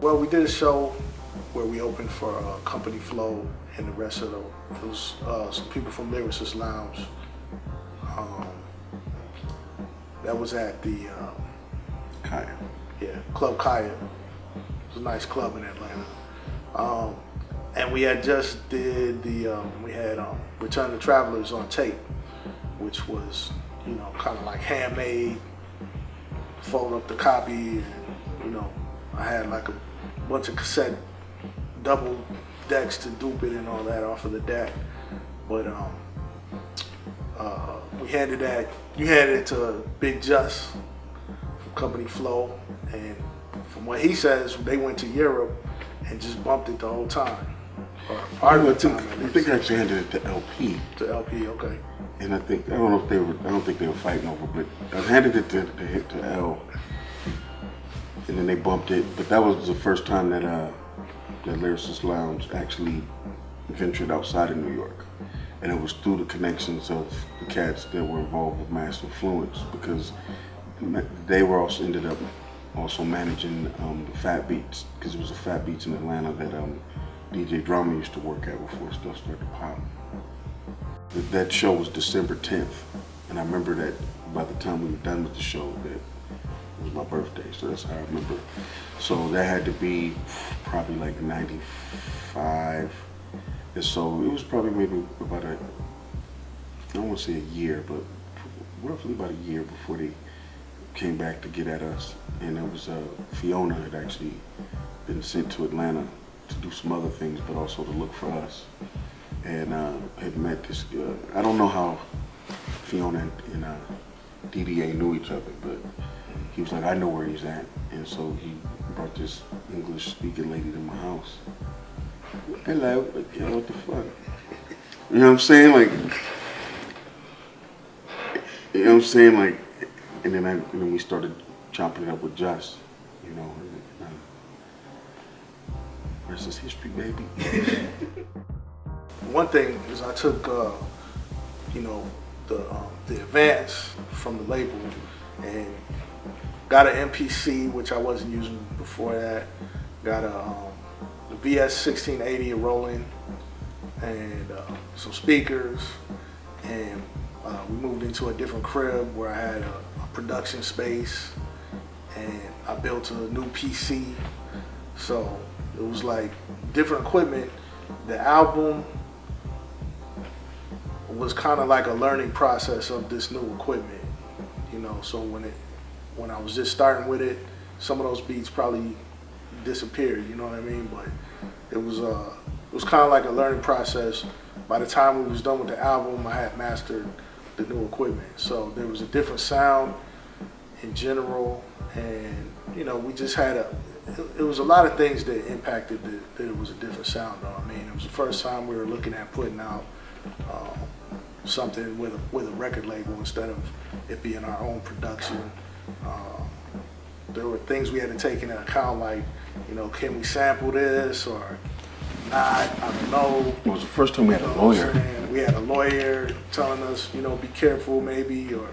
Well, we did a show where we opened for Company Flow and the rest of it was some people from Lyricist Lounge. That was at the Kaya. Yeah, Club Kaya. It was a nice club in Atlanta. And we had just did we had Return to Travelers on tape, which was, kind of like handmade, fold up the copy, and, I had like a bunch of cassette double decks to dupe it and all that off of the deck. But you handed it to Big Just from Company Flow, and from what he says, they went to Europe and just bumped it the whole time. Or part of the time, I think I actually handed it to LP. To LP, okay. And I don't think they were fighting over, but I handed it to L, and then they bumped it. But that was the first time that Lyricist Lounge actually ventured outside of New York, and it was through the connections of the cats that were involved with Mass Influence, because they were also ended up managing the Fat Beats, because it was a Fat Beats in Atlanta that DJ Drama used to work at before stuff started to pop. That show was December 10th, and I remember that by the time we were done with the show, that it was my birthday, so that's how I remember. So that had to be probably like 95, and so it was probably maybe about I don't want to say a year, but roughly about a year before they came back to get at us. And it was Fiona had actually been sent to Atlanta to do some other things, but also to look for us. And had met this, I don't know how Fiona and DDA knew each other, but he was like, I know where he's at. And so he brought this English speaking lady to my house. Hello, like, yo, what the fuck? You know what I'm saying? Like, and then we started chopping it up with Just, rest is history, baby. One thing is I took, the advance from the label and got an MPC, which I wasn't using before that. Got the VS 1680 rolling and some speakers, and we moved into a different crib where I had a production space, and I built a new PC. So it was like different equipment. The album was kind of like a learning process of this new equipment, so when I was just starting with it, some of those beats probably disappeared, you know what I mean? But it was kind of like a learning process. By the time we was done with the album, I had mastered the new equipment. So there was a different sound in general, and we just had it was a lot of things that impacted that it was a different sound, though. I mean, it was the first time we were looking at putting out something with a record label instead of it being our own production. There were things we had to take into account, like, can we sample this or not? I don't know. It was the first time we had a lawyer. We had a lawyer telling us, be careful maybe, or,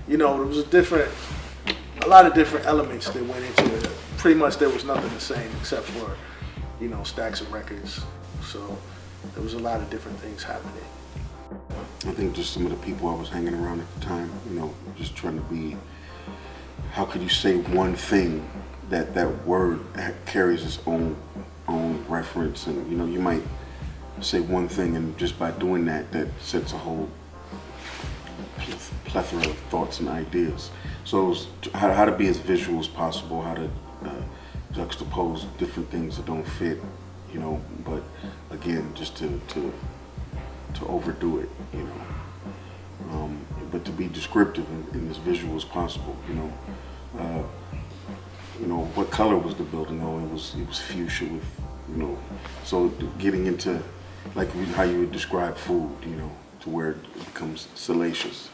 there was a lot of different elements that went into it. Pretty much there was nothing the same except for, stacks of records. So there was a lot of different things happening. I think just some of the people I was hanging around at the time, just trying to be, how could you say one thing that word carries its own reference, and you might say one thing, and just by doing that sets a whole plethora of thoughts and ideas. So it was how to be as visual as possible, how to juxtapose different things that don't fit, but again, just to overdo it, but to be descriptive and as visual as possible, what color was the building? Oh, it was fuchsia with, so getting into like how you would describe food, to where it becomes salacious.